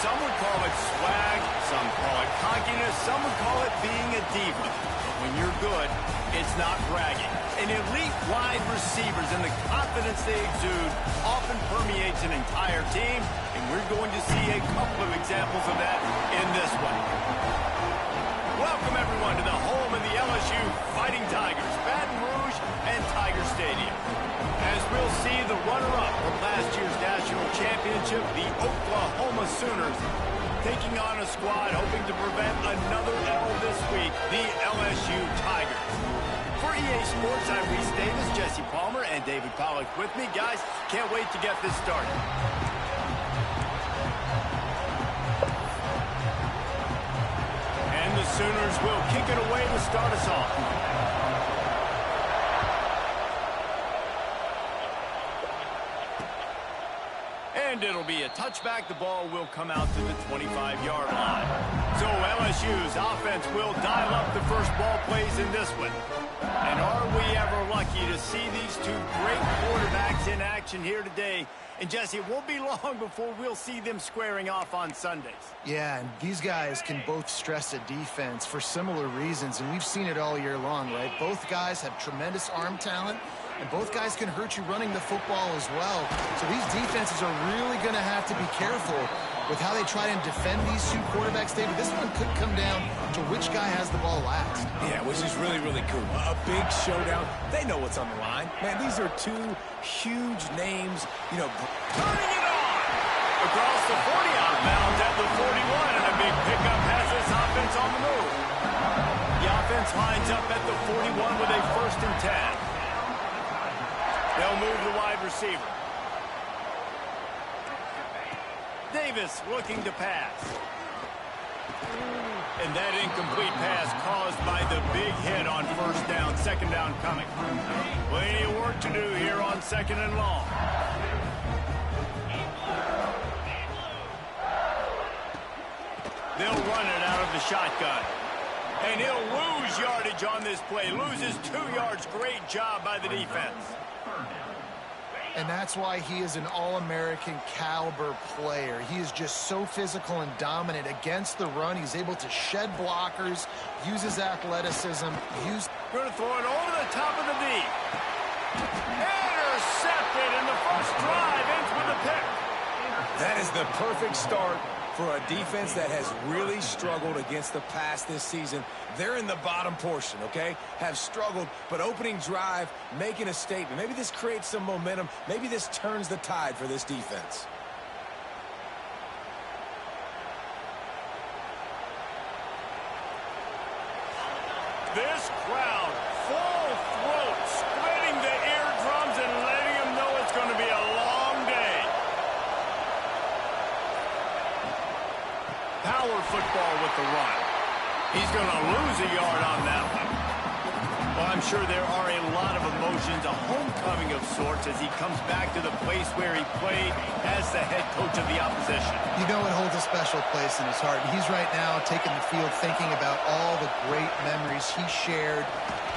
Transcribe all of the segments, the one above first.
some would call it swag, some call it cockiness, some would call it being a diva. But when you're good, it's not bragging. An elite wide receivers and the confidence they exude often permeates an entire team, and we're going to see a couple of examples of that in this one. Welcome, everyone, to the home of the LSU Fighting Tigers, Baton Rouge and Tiger Stadium. As we'll see the runner-up from last year's national championship, the Oklahoma Sooners, taking on a squad hoping to prevent another L this week, the LSU Tigers. For EA Sports, I'm Reese Davis, Jesse Palmer, and David Pollack with me. Guys, can't wait to get this started. And the Sooners will kick it away to start us off. And it'll be a touchback. The ball will come out to the 25-yard line. So LSU's offense will dial up the first ball plays in this one. And are we ever lucky to see these two great quarterbacks in action here today? And Jesse, it won't be long before we'll see them squaring off on Sundays. Yeah, and these guys can both stress a defense for similar reasons, and we've seen it all year long, right? Both guys have tremendous arm talent, and both guys can hurt you running the football as well. So these defenses are really going to have to be careful with how they try and defend these two quarterbacks, David. This one could come down to which guy has the ball last. Yeah, which is really, really cool. A big showdown. They know what's on the line. Man, these are two huge names, you know. Turning it on! Across the 40, out of bounds at the 41, and a big pickup has this offense on the move. The offense lines up at the 41 with a 1st and 10. They'll move the wide receiver. Davis looking to pass. And that incomplete pass caused by the big hit on 1st down, 2nd down coming. Plenty of work to do here on 2nd and long. They'll run it out of the shotgun. And he'll lose yardage on this play. Loses 2 yards. Great job by the defense. And that's why he is an All-American caliber player. He is just so physical and dominant against the run. He's able to shed blockers, use his athleticism, Going to throw it over the top of the knee. Intercepted, and the first drive ends with a pick. That is the perfect start for a defense that has really struggled against the pass this season. They're in the bottom portion, okay? Have struggled, but opening drive, making a statement. Maybe this creates some momentum. Maybe this turns the tide for this defense. This crowd, full throat, splitting the eardrums and letting them know it's going to be a long day. Power football with the run. He's going to lose a yard on that one. Well, I'm sure there are a lot of emotions, a homecoming of sorts as he comes back to the place where he played as the head coach of the opposition. You know it holds a special place in his heart. He's right now taking the field thinking about all the great memories he shared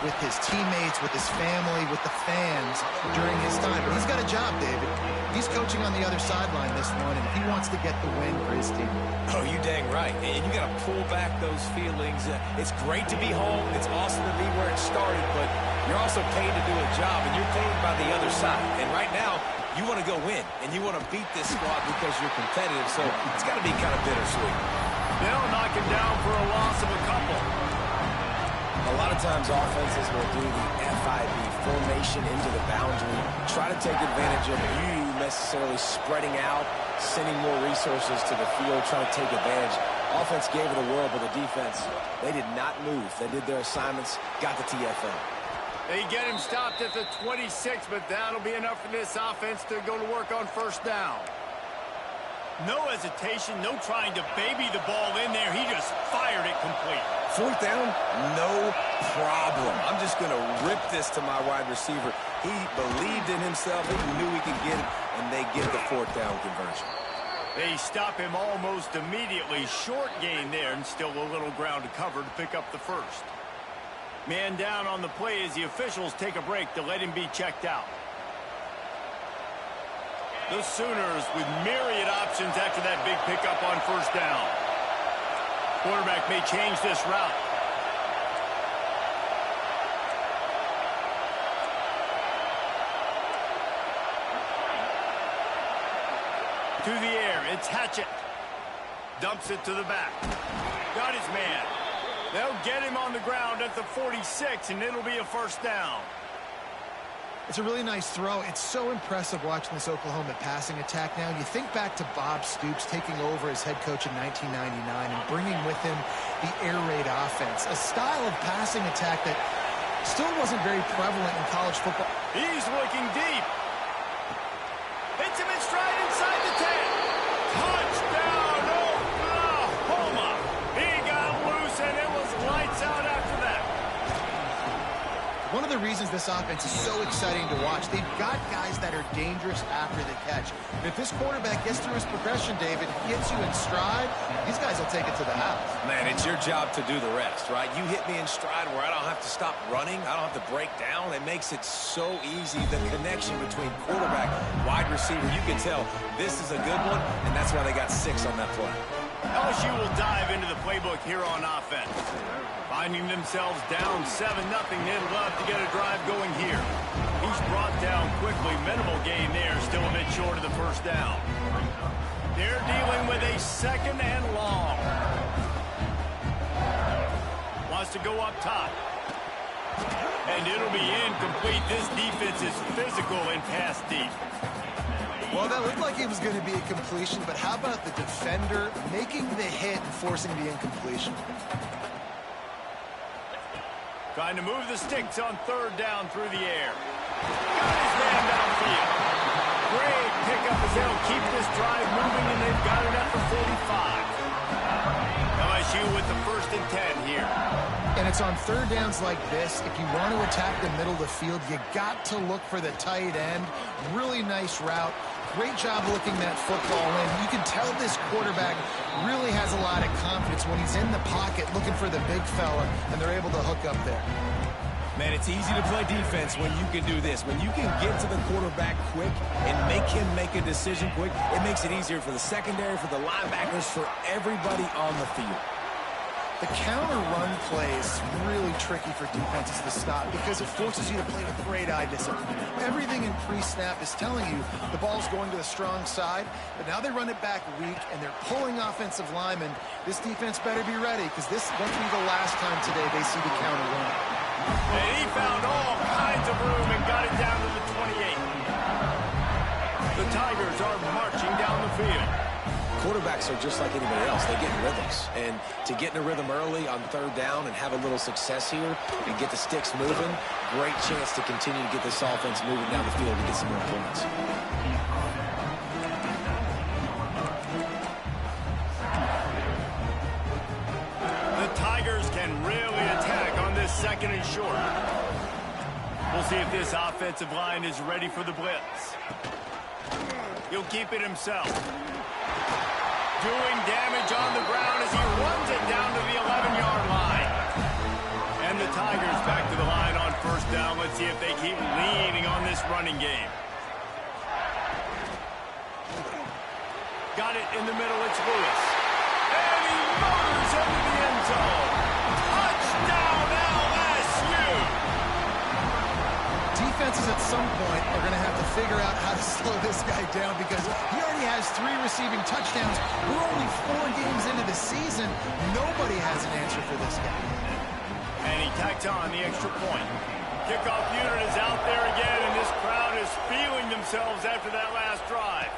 with his teammates, with his family, with the fans during his time. But he's got a job, David. He's coaching on the other sideline this one, and he wants to get the win for his team. Oh, you dang right. And you got to pull back those feelings. It's great to be home. It's awesome to be where it started, but you're also paid to do a job, and you're paid by the other side. And right now, you want to go win, and you want to beat this squad because you're competitive, so it's got to be kind of bittersweet. They'll knock him down for a loss of a couple. A lot of times offenses will do the FIB, formation into the boundary, try to take advantage of you necessarily spreading out, sending more resources to the field, trying to take advantage. Offense gave it a whirl, but the defense, they did not move. They did their assignments, got the TFL. They get him stopped at the 26, but that'll be enough for this offense to go to work on 1st down. No hesitation, no trying to baby the ball in there. He just fired it complete. 4th down, no problem. I'm just going to rip this to my wide receiver. He believed in himself. He knew he could get it, and they get the 4th down conversion. They stop him almost immediately. Short gain there, and still a little ground to cover to pick up the 1st. Man down on the play as the officials take a break to let him be checked out. The Sooners with myriad options after that big pickup on first down. Quarterback may change this route. To the air, it's Hatchett. Dumps it to the back. Got his man. They'll get him on the ground at the 46, and it'll be a first down. It's a really nice throw. It's so impressive watching this Oklahoma passing attack now. You think back to Bob Stoops taking over as head coach in 1999 and bringing with him the air raid offense, a style of passing attack that still wasn't very prevalent in college football. He's looking deep. Hits him in stride inside the 10. Touchdown, Oklahoma. He got loose, and it was lights out after that. One of the reasons this offense is so exciting to watch, they've got guys that are dangerous after the catch. And if this quarterback gets through his progression, David, gets you in stride, these guys will take it to the house. Man, it's your job to do the rest, right? You hit me in stride where I don't have to stop running. I don't have to break down. It makes it so easy. The connection between quarterback, wide receiver, you can tell this is a good one, and that's why they got 6 on that play. LSU will dive into the playbook here on offense. Finding themselves down 7-0, they'd love to get a drive going here. He's brought down quickly. Minimal gain there, still a bit short of the first down. They're dealing with a 2nd and long. Wants to go up top. And it'll be incomplete. This defense is physical and pass deep. Well, that looked like it was going to be a completion, but how about the defender making the hit and forcing the incompletion? Trying to move the sticks on 3rd down through the air. Got his man downfield. Great pickup as they'll keep this drive moving, and they've got it at the 45. LSU with the 1st and 10 here. And it's on 3rd downs like this. If you want to attack the middle of the field, you got to look for the tight end. Really nice route. Great job looking that football in. You can tell this quarterback really has a lot of confidence when he's in the pocket looking for the big fella, and they're able to hook up there. Man, it's easy to play defense when you can do this. When you can get to the quarterback quick and make him make a decision quick, it makes it easier for the secondary, for the linebackers, for everybody on the field. The counter run play is really tricky for defenses to stop because it forces you to play with great eye discipline. Everything in pre-snap is telling you the ball's going to the strong side, but now they run it back weak, and they're pulling offensive linemen. This defense better be ready because this won't be the last time today they see the counter run. And he found all kinds of room and got it down to the 28. The Tigers are marching down the field. Quarterbacks are just like anybody else. They get in rhythms. And to get in a rhythm early on 3rd down and have a little success here and get the sticks moving, great chance to continue to get this offense moving down the field to get some more points. The Tigers can really attack on this 2nd and short. We'll see if this offensive line is ready for the blitz. He'll keep it himself. Doing damage on the ground as he runs it down to the 11-yard line. And the Tigers back to the line on 1st down. Let's see if they keep leaning on this running game. Got it in the middle. It's Lewis. And he motors into the end zone. Touchdown, LSU! Defenses at some point are going to have to figure out how to slow this guy down because he already has 3 receiving touchdowns. We're only 4 games into the season. Nobody has an answer for this guy. And he tacks on the extra point. Kickoff unit is out there again, and this crowd is feeling themselves after that last drive.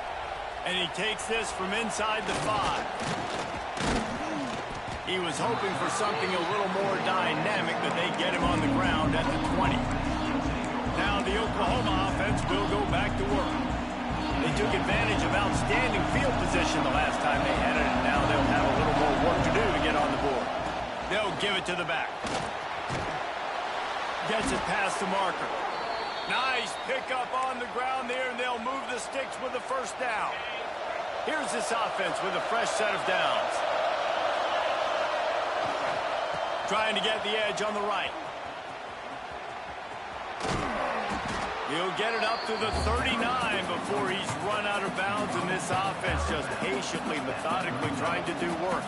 And he takes this from inside the 5. He was hoping for something a little more dynamic, but they get him on the ground at the 20. Now the Oklahoma offense will go back to work. They took advantage of outstanding field position the last time they had it, and now they'll have a little more work to do to get on the board. They'll give it to the back. Gets it past the marker. Nice pickup on the ground there, and they'll move the sticks with the 1st down. Here's this offense with a fresh set of downs. Trying to get the edge on the right. He'll get it up to the 39 before he's run out of bounds, and this offense just patiently, methodically trying to do work.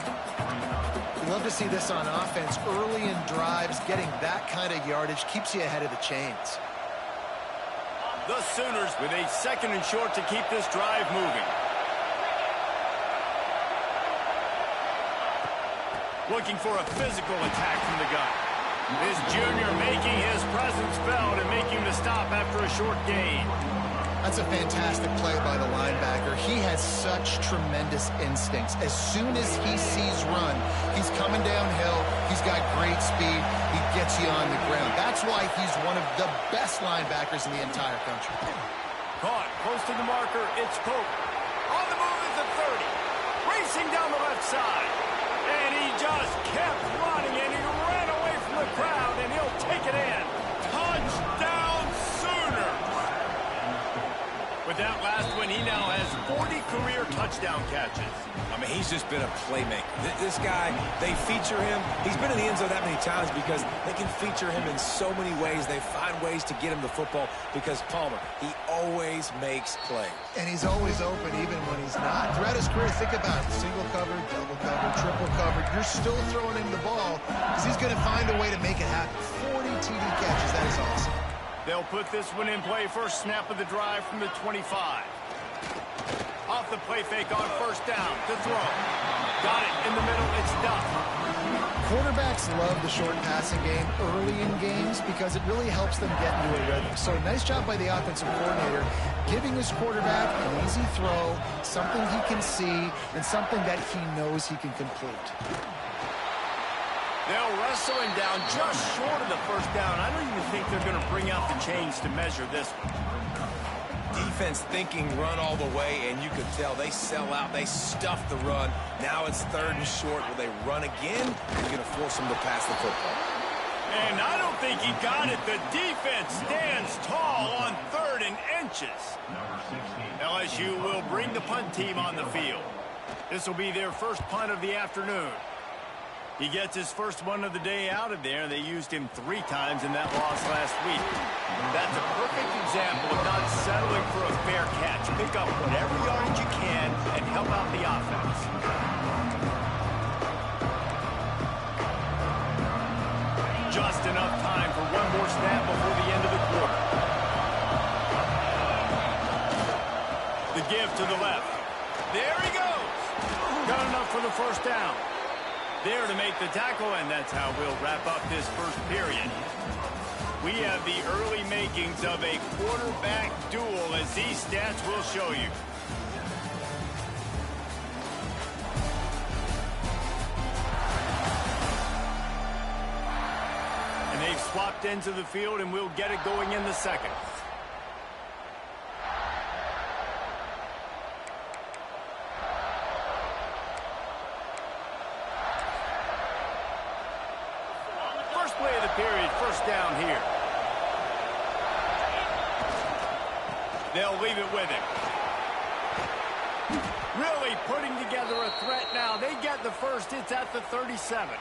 You love to see this on offense. Early in drives, getting that kind of yardage keeps you ahead of the chains. The Sooners with a 2nd and short to keep this drive moving. Looking for a physical attack from the gun. This junior making his presence felt and making the stop after a short gain. That's a fantastic play by the linebacker. He has such tremendous instincts. As soon as he sees run, he's coming downhill. He's got great speed. He gets you on the ground. That's why he's one of the best linebackers in the entire country. Caught close to the marker. It's Pope. On the move is the 30. Racing down the left side. And he just kept running, and he ran away from the crowd, and he'll take it in. Touchdown, Sooners! With that last one, he now has 40 career touchdown catches. I mean, he's just been a playmaker. This guy, they feature him. He's been in the end zone that many times because they can feature him in so many ways. They find ways to get him the football because Palmer, he always makes plays. And he's always open even when he's not. Throughout his career, think about it. Single covered, double covered, triple covered. You're still throwing him the ball because he's going to find a way to make it happen. 40 TD catches. That is awesome. They'll put this one in play. First snap of the drive from the 25. Off the play fake on 1st down to throw. Got it in the middle. It's done. Quarterbacks love the short passing game early in games because it really helps them get into a rhythm. So nice job by the offensive coordinator giving his quarterback an easy throw, something he can see, and something that he knows he can complete. They'll wrestle him down just short of the 1st down. I don't even think they're going to bring out the chains to measure this one. Defense thinking run all the way, and you could tell they sell out. They stuff the run. Now it's 3rd and short. Will they run again? You're going to force them to pass the football. And I don't think he got it. The defense stands tall on 3rd and inches. LSU will bring the punt team on the field. This will be their first punt of the afternoon. He gets his first one of the day out of there. They used him 3 times in that loss last week. That's a perfect example of not settling for a fair catch. Pick up whatever yardage you can and help out the offense. Just enough time for one more snap before the end of the quarter. The give to the left. There he goes. Got enough for the 1st down. There to make the tackle, and that's how we'll wrap up this first period. We have the early makings of a quarterback duel, as these stats will show you. And they've swapped into the field, and we'll get it going in the 2nd. Play of the period, 1st down here. They'll leave it with him. Really putting together a threat now. They get the first. It's at the 37.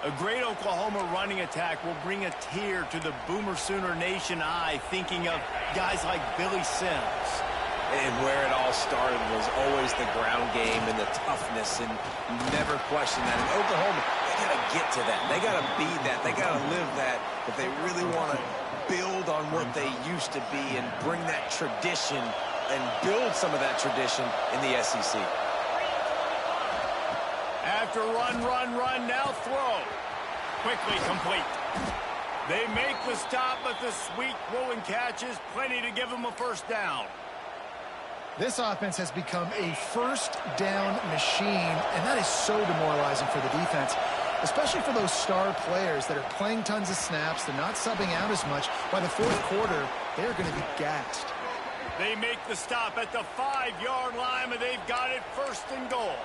A great Oklahoma running attack will bring a tear to the Boomer Sooner Nation eye, thinking of guys like Billy Sims. And where it all started was always the ground game and the toughness, and never question that. In Oklahoma, they got to get to that. They got to be that. They got to live that if they really want to build on what they used to be and bring that tradition and build some of that tradition in the SEC. After run, now throw. Quickly complete. They make the stop, but the sweet throw and catch is plenty to give them a 1st down. This offense has become a 1st down machine, and that is so demoralizing for the defense, especially for those star players that are playing tons of snaps. They're not subbing out as much. By the 4th quarter, they're going to be gassed. They make the stop at the 5-yard line, and they've got it 1st and goal.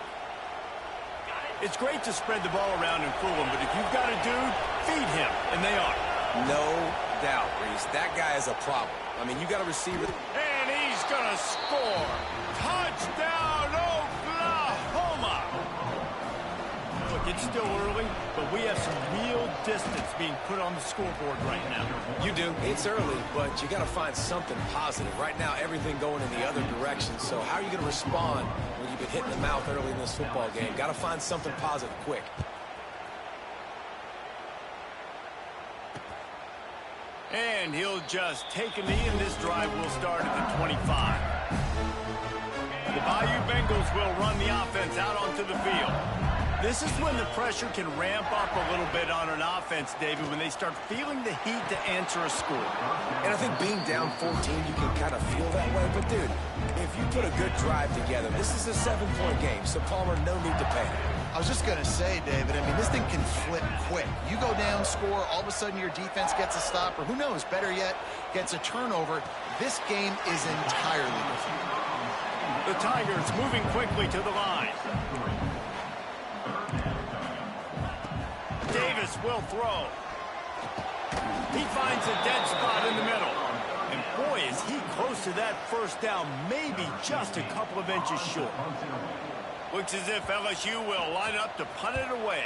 It's great to spread the ball around and fool him, but if you've got a dude, feed him, and they are. No doubt, Reese. That guy is a problem. I mean, you got a receiver. And he's going to score. Touchdown, Oklahoma. It's still early, but we have some real distance being put on the scoreboard right now. You do. It's early, but you got to find something positive. Right now, everything going in the other direction. So how are you going to respond when you've been hit in the mouth early in this football game? Got to find something positive quick. And he'll just take a knee, and this drive will start at the 25. The Bayou Bengals will run the offense out onto the field. This is when the pressure can ramp up a little bit on an offense, David, when they start feeling the heat to answer a score. And I think being down 14, you can kind of feel that way. But, dude, if you put a good drive together, this is a 7-point game, so Palmer, no need to panic. I was just going to say, David, I mean, this thing can flip quick. You go down, score, all of a sudden your defense gets a stop, or who knows, better yet, gets a turnover. This game is entirely different. The Tigers moving quickly to the line. Davis will throw. He finds a dead spot in the middle. And boy, is he close to that first down, maybe just a couple of inches short. Looks as if LSU will line up to punt it away.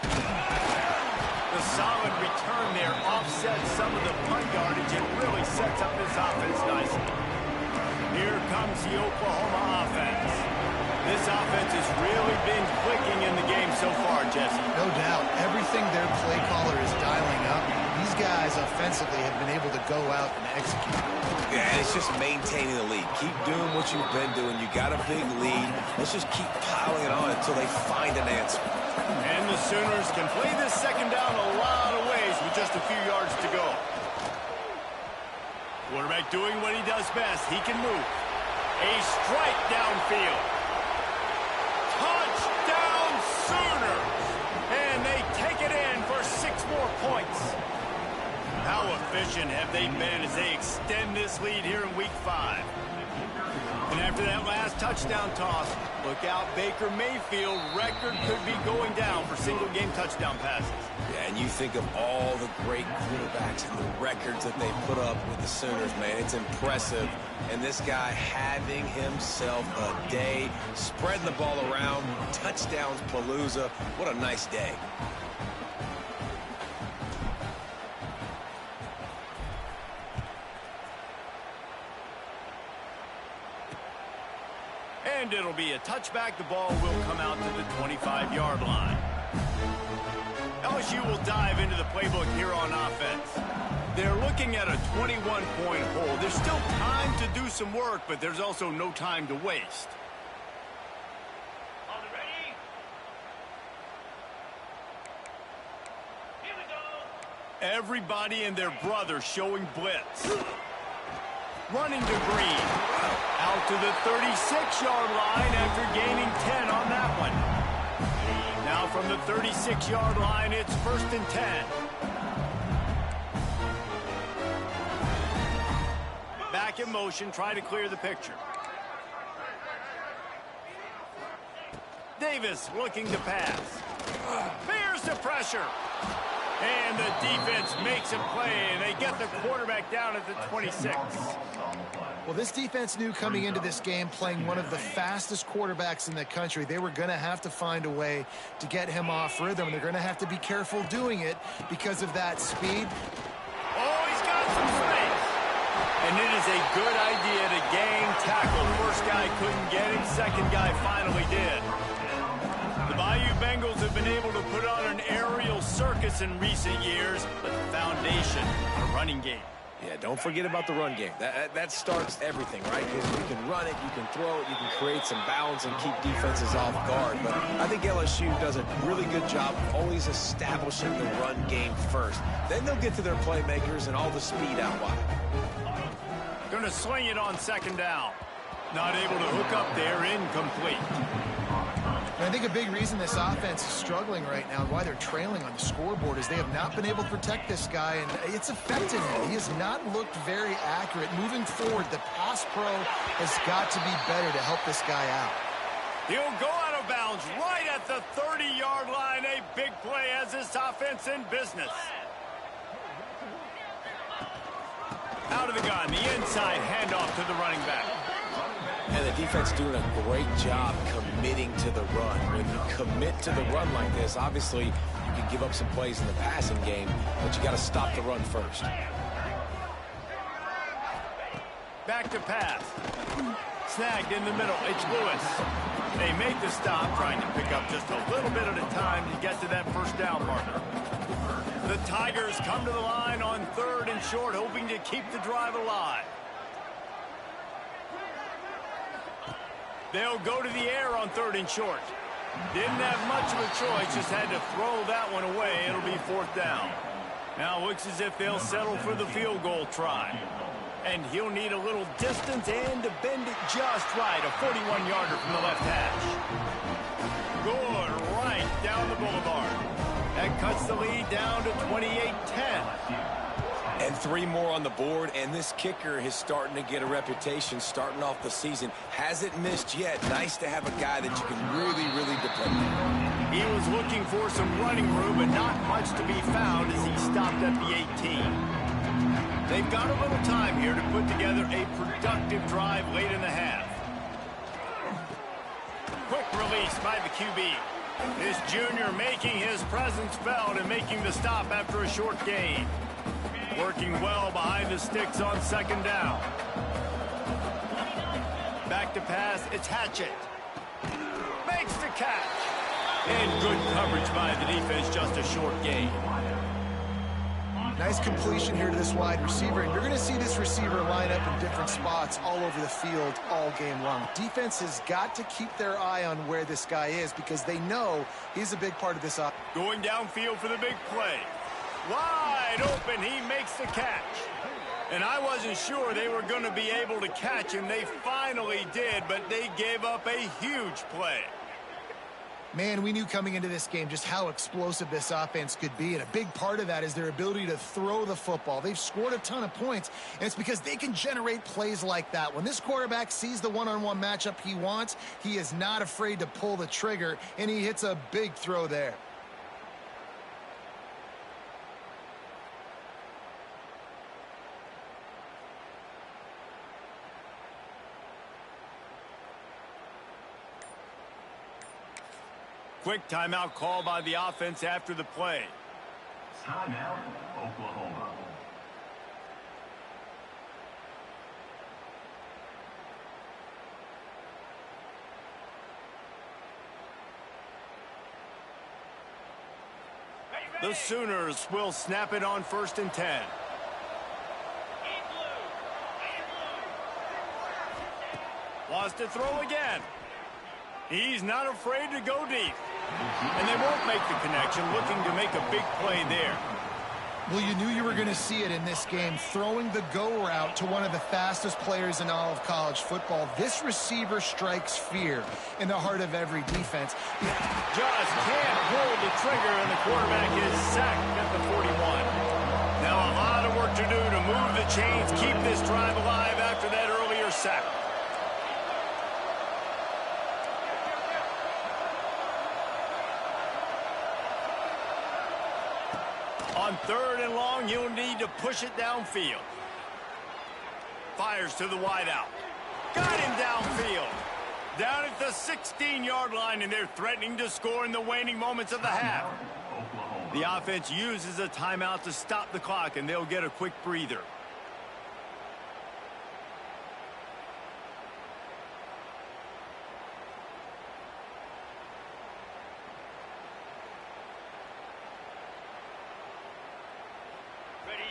The solid return there offsets some of the punt yardage and really sets up this offense nicely. Here comes the Oklahoma offense. This offense has really been clicking in the game so far, Jesse. No doubt. Everything their play caller is dialing up. These guys offensively have been able to go out and execute. Yeah, and it's just maintaining the lead. Keep doing what you've been doing. You got a big lead. Let's just keep piling it on until they find an answer. And the Sooners can play this second down a lot of ways with just a few yards to go. Quarterback doing what he does best. He can move. A strike downfield. Touchdown Sooners! And they take it in for 6 more points. How efficient have they been as they extend this lead here in Week 5? And after that last touchdown toss, look out, Baker Mayfield. Record could be going down for single-game touchdown passes. Yeah, and you think of all the great quarterbacks and the records that they put up with the Sooners, man. It's impressive. And this guy having himself a day, spreading the ball around, touchdowns palooza. What a nice day. And it'll be a touchback. The ball will come out to the 25-yard line. LSU will dive into the playbook here on offense. They're looking at a 21-point hole. There's still time to do some work, but there's also no time to waste. Here we go. Everybody and their brother showing blitz. Running to Green. Out to the 36-yard line after gaining 10 on that one. Now from the 36-yard line, it's 1st and 10. Back in motion, try to clear the picture. Davis looking to pass. Bears the pressure. And the defense makes a play, and they get the quarterback down at the 26. Well, this defense knew coming into this game, playing one of the fastest quarterbacks in the country, they were going to have to find a way to get him off rhythm. They're going to have to be careful doing it because of that speed. Oh, he's got some space. And it is a good idea to gang tackle. First guy couldn't get him. Second guy finally did. The Bayou Bengals have been able to put on an aerial circus in recent years, but the foundation, a running game. Yeah, don't forget about the run game. That starts everything, right? Because you can run it, you can throw it, you can create some balance and keep defenses off guard. But I think LSU does a really good job of always establishing the run game first. Then they'll get to their playmakers and all the speed out wide. Going to sling it on 2nd down. Not able to hook up there, incomplete. And I think a big reason this offense is struggling right now, why they're trailing on the scoreboard, is they have not been able to protect this guy, and it's affecting him. He has not looked very accurate. Moving forward, the pass pro has got to be better to help this guy out. He'll go out of bounds right at the 30-yard line. A big play as this offense in business. Out of the gun, the inside handoff to the running back. And the defense doing a great job committing to the run. When you commit to the run like this, obviously you can give up some plays in the passing game, but you got to stop the run first. Back to pass. Snagged in the middle. It's Lewis. They make the stop, trying to pick up just a little bit at a time to get to that first down marker. The Tigers come to the line on 3rd and short, hoping to keep the drive alive. They'll go to the air on 3rd and short. Didn't have much of a choice, just had to throw that one away. It'll be 4th down. Now looks as if they'll settle for the field goal try. And he'll need a little distance and to bend it just right. A 41-yarder from the left hash. Good, right down the boulevard. That cuts the lead down to 28-10. And 3 more on the board, and this kicker is starting to get a reputation starting off the season. Hasn't missed yet. Nice to have a guy that you can really, really depend on. He was looking for some running room, but not much to be found as he stopped at the 18. They've got a little time here to put together a productive drive late in the half. Quick release by the QB. This junior making his presence felt and making the stop after a short gain. Working well behind the sticks on 2nd down. Back to pass, it's Hatchett. Makes the catch. And good coverage by the defense, just a short gain. Nice completion here to this wide receiver, and you're going to see this receiver line up in different spots all over the field all game long. Defense has got to keep their eye on where this guy is because they know he's a big part of this offense. Going downfield for the big play. Wide open, he makes the catch. And I wasn't sure they were going to be able to catch him. They finally did, but they gave up a huge play. Man, we knew coming into this game just how explosive this offense could be, and a big part of that is their ability to throw the football. They've scored a ton of points, and it's because they can generate plays like that. When this quarterback sees the one-on-one matchup he wants, he is not afraid to pull the trigger, and he hits a big throw there. Quick timeout call by the offense after the play. Timeout, Oklahoma. The Sooners will snap it on 1st and 10. Wants to throw again. He's not afraid to go deep. And they won't make the connection, looking to make a big play there. Well, you knew you were going to see it in this game, throwing the go route to one of the fastest players in all of college football. This receiver strikes fear in the heart of every defense. Just can't pull the trigger, and the quarterback is sacked at the 41. Now a lot of work to do to move the chains, keep this drive alive after that earlier sack. On 3rd and long, you'll need to push it downfield. Fires to the wideout. Got him downfield. Down at the 16-yard line, and they're threatening to score in the waning moments of the half. The offense uses a timeout to stop the clock, and they'll get a quick breather.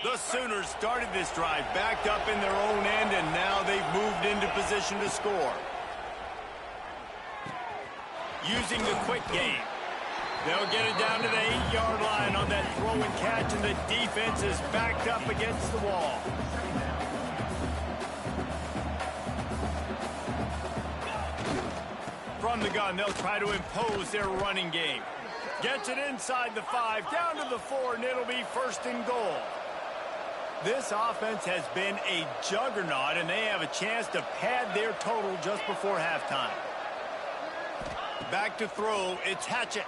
The Sooners started this drive backed up in their own end, and now they've moved into position to score. Using the quick game. They'll get it down to the 8-yard line on that throw and catch, and the defense is backed up against the wall. From the gun, they'll try to impose their running game. Gets it inside the 5, down to the 4, and it'll be 1st and goal. This offense has been a juggernaut, and they have a chance to pad their total just before halftime. Back to throw, it's Hatchett.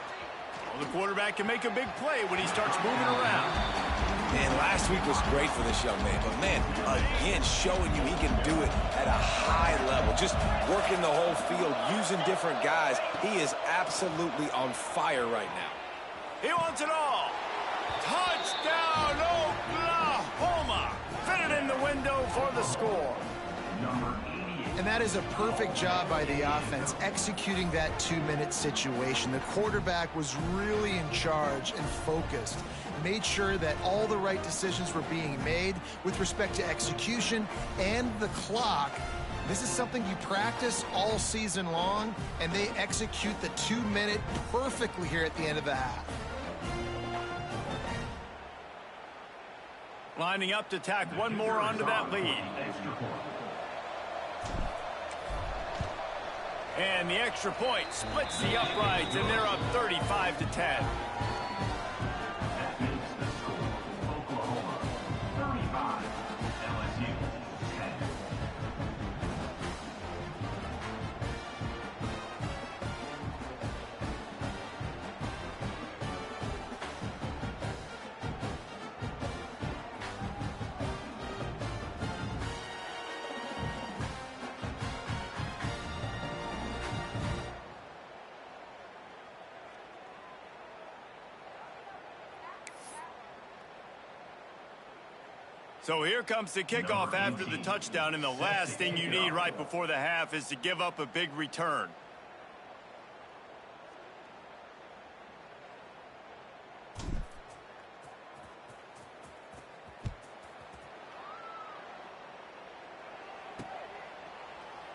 Well, the quarterback can make a big play when he starts moving around. And last week was great for this young man. But, man, again, showing you he can do it at a high level. Just working the whole field, using different guys. He is absolutely on fire right now. He wants it all. Touchdown, Oklahoma. Fitted in the window for the score. And that is a perfect job by the offense, executing that 2-minute situation. The quarterback was really in charge and focused. Made sure that all the right decisions were being made with respect to execution and the clock. This is something you practice all season long, and they execute the 2-minute perfectly here at the end of the half. Lining up to tack one more onto that lead. And the extra point splits the uprights, and they're up 35-10. That makes the score Oklahoma 35, LSU 10. So here comes the kickoff after the touchdown, and the last thing you need right before the half is to give up a big return.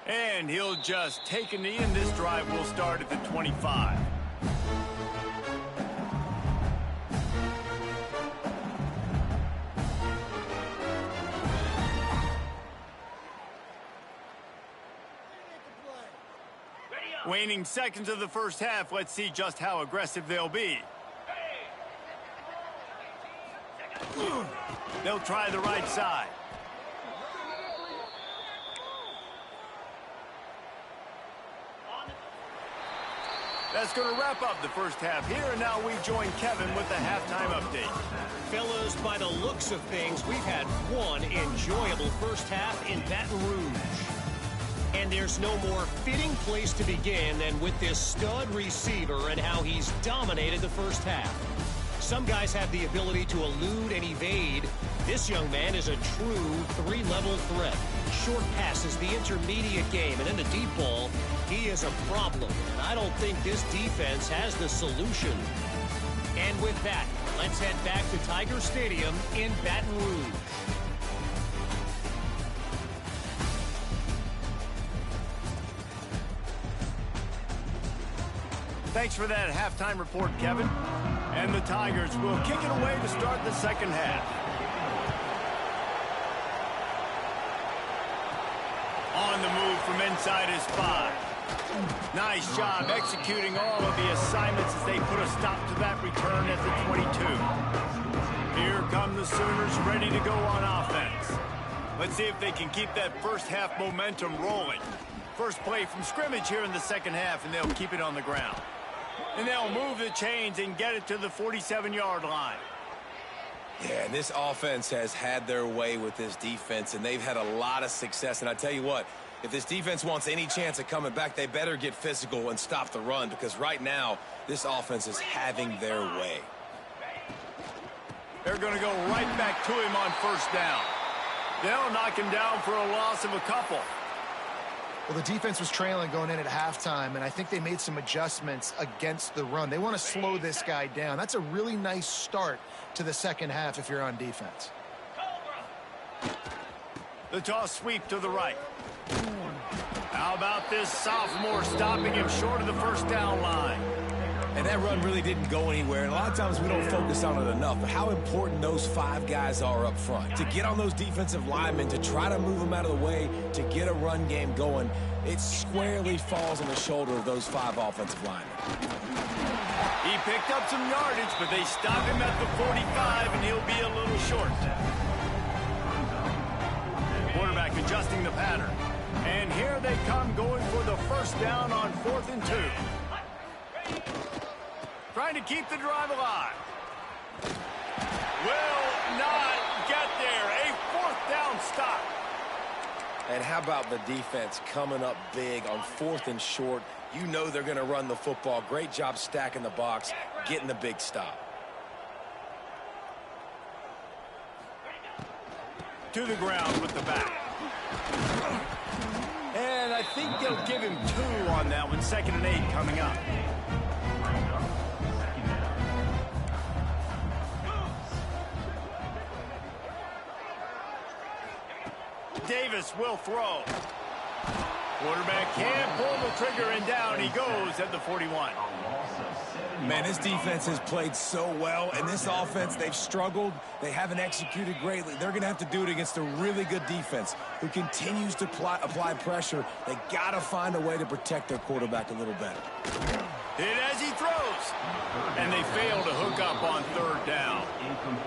And he'll just take a knee, and this drive will start at the 25. Waning seconds of the first half. Let's see just how aggressive they'll be. They'll try the right side. That's going to wrap up the first half here, and now we join Kevin with the halftime update. Fellas, by the looks of things, we've had one enjoyable first half in Baton Rouge. And there's no more fitting place to begin than with this stud receiver and how he's dominated the first half. Some guys have the ability to elude and evade. This young man is a true three-level threat. Short passes, the intermediate game, and in the deep ball, he is a problem. And I don't think this defense has the solution. And with that, let's head back to Tiger Stadium in Baton Rouge. Thanks for that halftime report, Kevin. And the Tigers will kick it away to start the second half. On the move from inside his 5. Nice job executing all of the assignments as they put a stop to that return at the 22. Here come the Sooners ready to go on offense. Let's see if they can keep that first half momentum rolling. First play from scrimmage here in the second half, and they'll keep it on the ground. And they'll move the chains and get it to the 47-yard line. Yeah, and this offense has had their way with this defense, and they've had a lot of success. And I tell you what, if this defense wants any chance of coming back, they better get physical and stop the run, because right now, this offense is having their way. They're going to go right back to him on first down. They'll knock him down for a loss of a couple. Well, the defense was trailing going in at halftime, and I think they made some adjustments against the run. They want to slow this guy down. That's a really nice start to the second half if you're on defense. The toss sweep to the right. How about this sophomore stopping him short of the first down line? And that run really didn't go anywhere, and a lot of times we don't focus on it enough, but how important those 5 guys are up front. To get on those defensive linemen, to try to move them out of the way, to get a run game going, it squarely falls on the shoulder of those 5 offensive linemen. He picked up some yardage, but they stop him at the 45, and he'll be a little short. Quarterback adjusting the pattern. And here they come going for the first down on 4th and 2. Trying to keep the drive alive. Will cannot get there. A fourth down stop. And how about the defense coming up big on 4th and short? You know they're going to run the football. Great job stacking the box, getting the big stop. To the ground with the back. And I think they'll give him 2 on that one. 2nd and 8 coming up. Davis will throw. Quarterback can't pull the trigger, and down he goes at the 41. Man, this defense has played so well, and this offense, they've struggled. They haven't executed greatly. They're going to have to do it against a really good defense who continues to apply pressure. They got to find a way to protect their quarterback a little better. Hit as he throws. And they fail to hook up on 3rd down.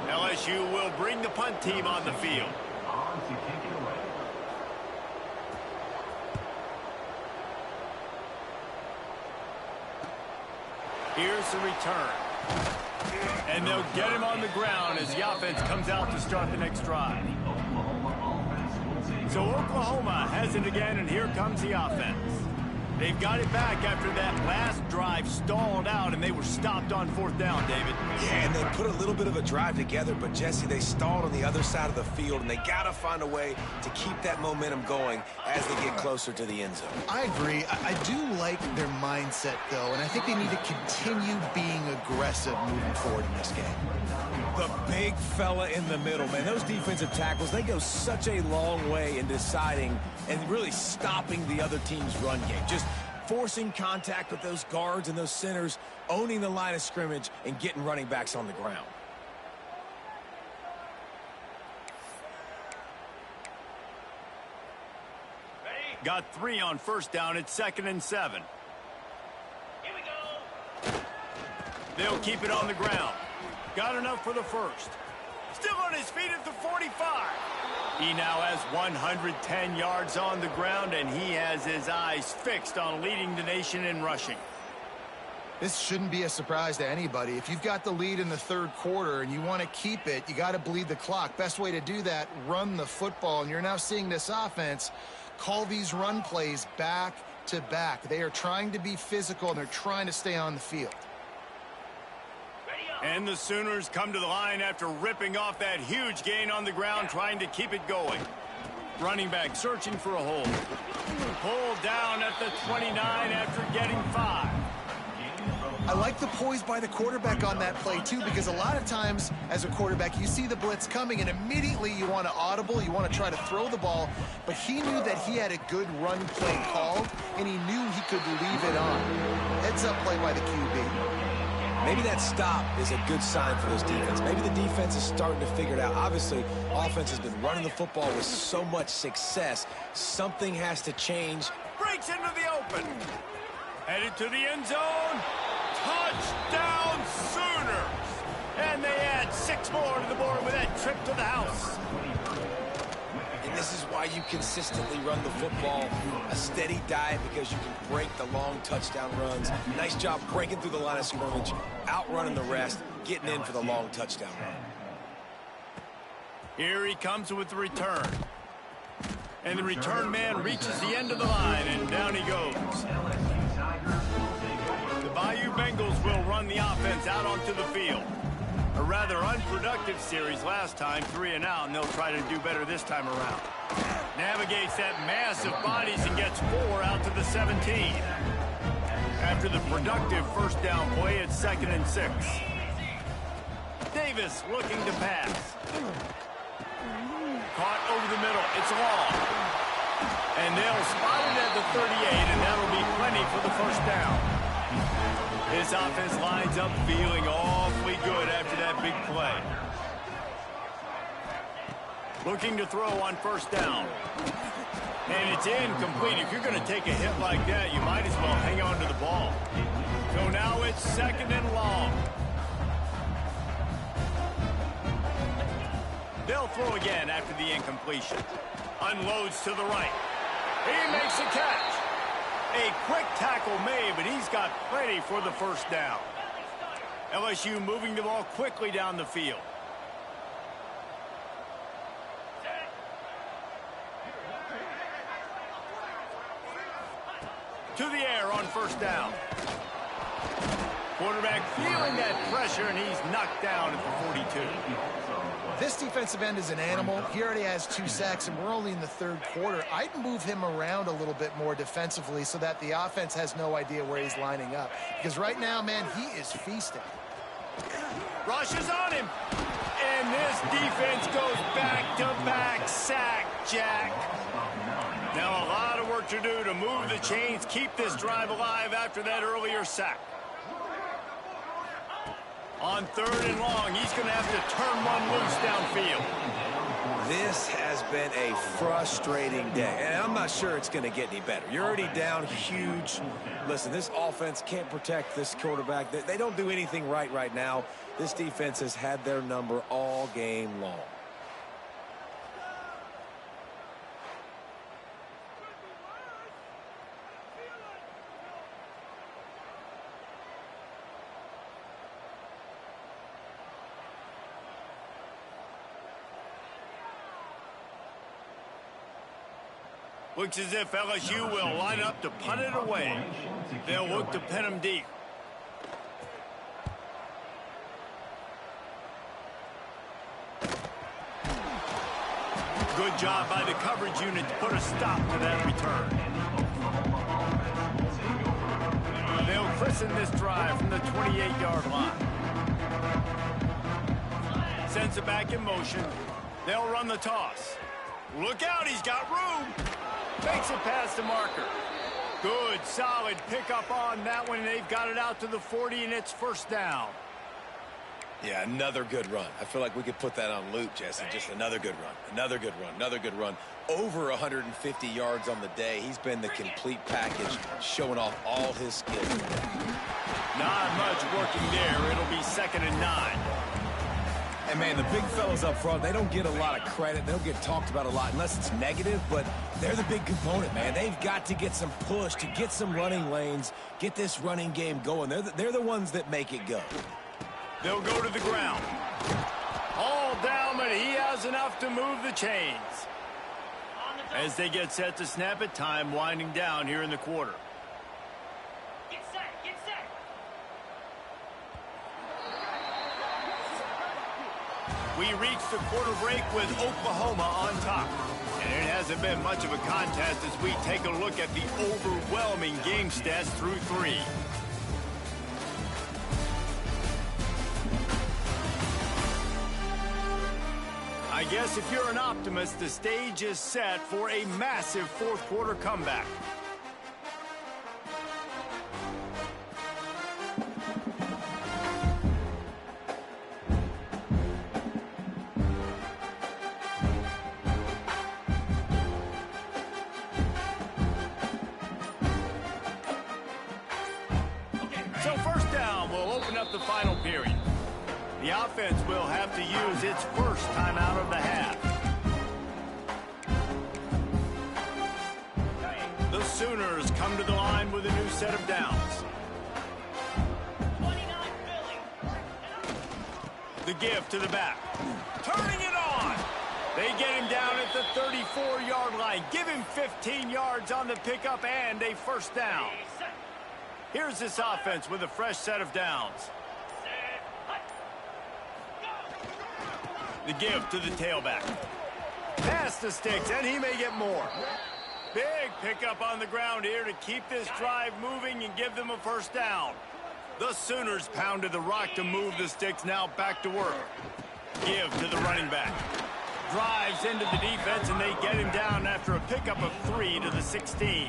LSU will bring the punt team on the field. On to kick it away. Here's the return. And they'll get him on the ground as the offense comes out to start the next drive. So Oklahoma has it again, and here comes the offense. They've got it back after that last drive stalled out, and they were stopped on 4th down, David. Yeah, and they put a little bit of a drive together, but, Jesse, they stalled on the other side of the field, and they got to find a way to keep that momentum going as they get closer to the end zone. I agree. I do like their mindset, though, and I think they need to continue being aggressive moving forward in this game. The big fella in the middle, man. Those defensive tackles, they go such a long way in deciding and really stopping the other team's run game. Just forcing contact with those guards and those centers, owning the line of scrimmage, and getting running backs on the ground. Got 3 on 1st down. It's 2nd and 7. Here we go. They'll keep it on the ground. Got enough for the 1st. Still on his feet at the 45. He now has 110 yards on the ground, and he has his eyes fixed on leading the nation in rushing. This shouldn't be a surprise to anybody. If you've got the lead in the 3rd quarter and you want to keep it, you got to bleed the clock. Best way to do that, run the football. And you're now seeing this offense call these run plays back to back. They are trying to be physical, and they're trying to stay on the field. And the Sooners come to the line after ripping off that huge gain on the ground, trying to keep it going. Running back searching for a hole. Pulled down at the 29 after getting 5. I like the poise by the quarterback on that play, too, because a lot of times as a quarterback, you see the blitz coming, and immediately you want to audible, you want to try to throw the ball, but he knew that he had a good run play called, and he knew he could leave it on. Heads-up play by the QB. Maybe that stop is a good sign for this defense. Maybe the defense is starting to figure it out. Obviously, offense has been running the football with so much success. Something has to change. Breaks into the open. Headed to the end zone. Touchdown Sooners. And they add 6 more to the board with that trip to the house. And this is why you consistently run the football, a steady diet, because you can break the long touchdown runs. Nice job breaking through the line of scrimmage, outrunning the rest, getting in for the long touchdown run. Here he comes with the return. And the return man reaches the end of the line, and down he goes. The Bayou Bengals will run the offense out onto the field. A rather unproductive series last time, 3 and out, and they'll try to do better this time around. Navigates that mass of bodies and gets 4 out to the 17. After the productive 1st down play, it's 2nd and 6. Davis looking to pass. Caught over the middle. It's long. And they'll spot it at the 38, and that'll be plenty for the 1st down. This offense lines up feeling awfully good after that big play. Looking to throw on 1st down. And it's incomplete. If you're going to take a hit like that, you might as well hang on to the ball. So now it's 2nd and long. They'll throw again after the incompletion. Unloads to the right. He makes a catch. A quick tackle made, but he's got plenty for the 1st down. LSU moving the ball quickly down the field. first down. Quarterback feeling that pressure, and he's knocked down at the 42. This defensive end is an animal. He already has 2 sacks, and we're only in the 3rd quarter. I'd move him around a little bit more defensively so that the offense has no idea where he's lining up. Because right now, man, he is feasting. Rushes on him. And this defense goes back-to-back sack, Jack. Now a lot of work to do to move the chains, keep this drive alive after that earlier sack. On 3rd and long, he's going to have to turn one loose downfield. This has been a frustrating day, and I'm not sure it's going to get any better. You're already down huge. Listen, this offense can't protect this quarterback. They don't do anything right now. This defense has had their number all game long. Looks as if LSU will line up to punt it away. They'll look to pin him deep. Good job by the coverage unit to put a stop to that return. They'll christen this drive from the 28-yard line. Sends it back in motion. They'll run the toss. Look out, he's got room. Makes it past the marker. Good, solid pickup on that one. They've got it out to the 40, and it's first down. Yeah, another good run. I feel like we could put that on loop, Jesse. Just another good run. Another good run. Another good run. Over 150 yards on the day. He's been the complete package, showing off all his skills. Not much working there. It'll be 2nd and 9. And, man, the big fellas up front, they don't get a lot of credit. They don't get talked about a lot unless it's negative, but they're the big component, man. They've got to get some push, to get some running lanes, get this running game going. They're the ones that make it go. They'll go to the ground. All down, but he has enough to move the chains. As they get set to snap it, time winding down here in the quarter. Get set, get set. We reach the quarter break with Oklahoma on top. And it hasn't been much of a contest as we take a look at the overwhelming game stats through 3. I guess if you're an optimist, the stage is set for a massive 4th quarter comeback. So first down will open up the final period. The offense will have to use its first timeout of the half. The Sooners come to the line with a new set of downs. 29 Philly. The give to the back. Turning it on. They get him down at the 34-yard line. Give him 15 yards on the pickup and a first down. Here's this offense with a fresh set of downs. The give to the tailback. Pass the sticks, and he may get more. Big pickup on the ground here to keep this drive moving and give them a first down. The Sooners pounded the rock to move the sticks, now back to work. Give to the running back. Drives into the defense, and they get him down after a pickup of 3 to the 16.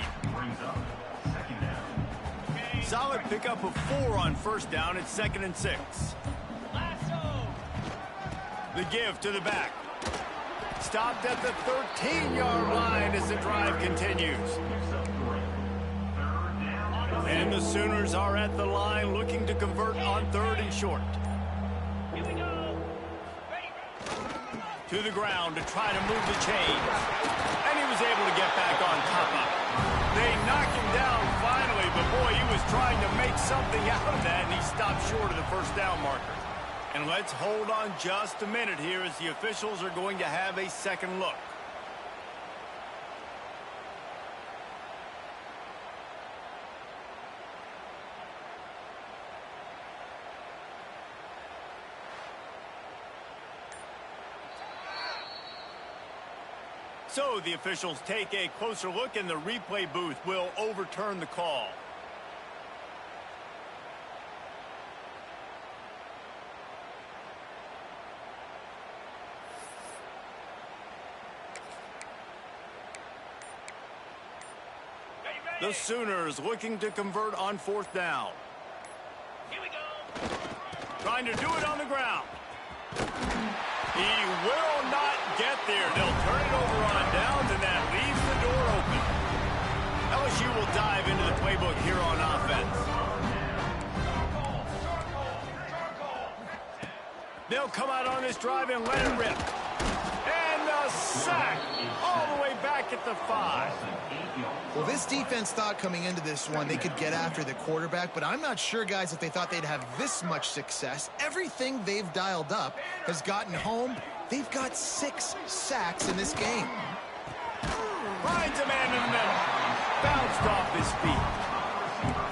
Solid pickup of 4 on first down. It's 2nd and 6. The give to the back. Stopped at the 13-yard line as the drive continues. And the Sooners are at the line looking to convert on 3rd and short. Here we go. To the ground to try to move the chains. And he was able to get back on top of it. They knock him down finally, but boy, he was trying to make something out of that, and he stopped short of the first down marker. And let's hold on just a minute here as the officials are going to have a second look. So the officials take a closer look, and the replay booth will overturn the call. The Sooners looking to convert on 4th down. Here we go. Trying to do it on the ground. He will not get there. They'll turn it over on downs, and that leaves the door open. LSU will dive into the playbook here on offense. They'll come out on this drive and let it rip. And a sack all the way back at the 5. Well, this defense thought coming into this one they could get after the quarterback, but I'm not sure, guys, if they thought they'd have this much success. Everything they've dialed up has gotten home. They've got 6 sacks in this game. Finds a man in the middle. Bounced off his feet.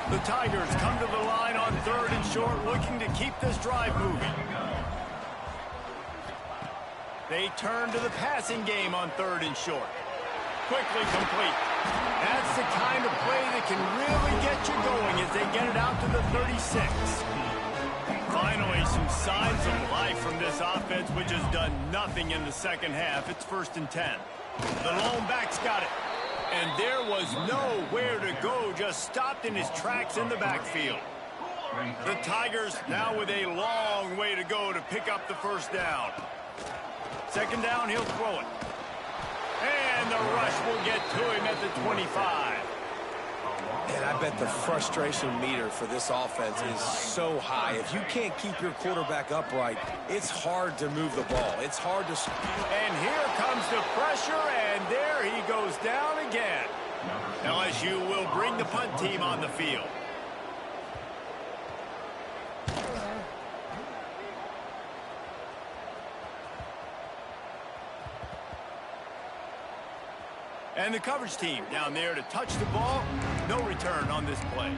The Tigers come to the line on 3rd and short, looking to keep this drive moving. They turn to the passing game on 3rd and short. Quickly complete. That's the kind of play that can really get you going as they get it out to the 36. Finally, some signs of life from this offense, which has done nothing in the second half. It's 1st and 10. The lone back's got it. And there was nowhere to go, just stopped in his tracks in the backfield. The Tigers now with a long way to go to pick up the 1st down. 2nd down, he'll throw it. And the rush will get to him at the 25. And I bet the frustration meter for this offense is so high. If you can't keep your quarterback upright, it's hard to move the ball. It's hard to... And here comes the pressure, and there he goes down again. LSU will bring the punt team on the field. And the coverage team down there to touch the ball. No return on this play.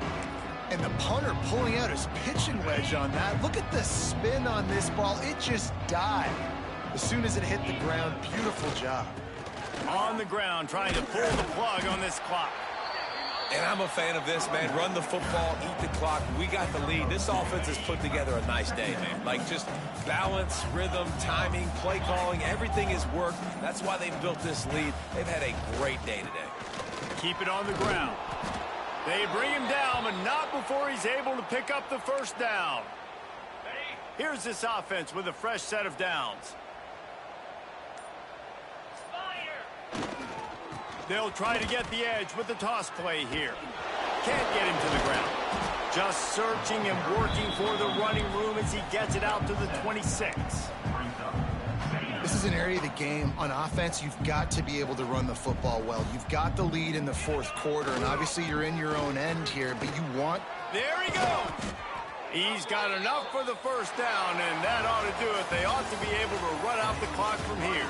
And the punter pulling out his pitching wedge on that. Look at the spin on this ball. It just died as soon as it hit the ground. Beautiful job. On the ground, trying to pull the plug on this clock. And I'm a fan of this, man. Run the football, eat the clock. We got the lead. This offense has put together a nice day, man. Like, just balance, rhythm, timing, play calling, everything has worked. That's why they've built this lead. They've had a great day today. Keep it on the ground. They bring him down, but not before he's able to pick up the 1st down. Here's this offense with a fresh set of downs. They'll try to get the edge with the toss play here. Can't get him to the ground. Just searching and working for the running room as he gets it out to the 26. This is an area of the game on offense you've got to be able to run the football well. You've got the lead in the 4th quarter, and obviously you're in your own end here, but you want... There he goes! He's got enough for the 1st down, and that ought to do it. They ought to be able to run out the clock from here.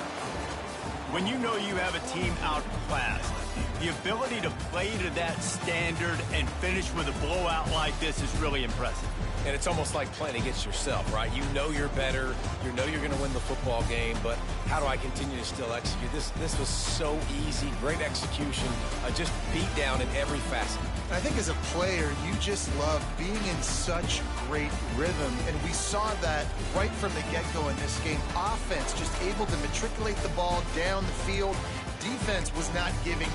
When you know you have a team outclassed, the ability to play to that standard and finish with a blowout like this is really impressive. And it's almost like playing against yourself, right? You know you're better. You know you're going to win the football game, but how do I continue to still execute? This was so easy. Great execution. Just beat down in every facet. I think as a player, you just love being in such great rhythm, and we saw that right from the get-go in this game. Offense just able to matriculate the ball down the field. Defense was not giving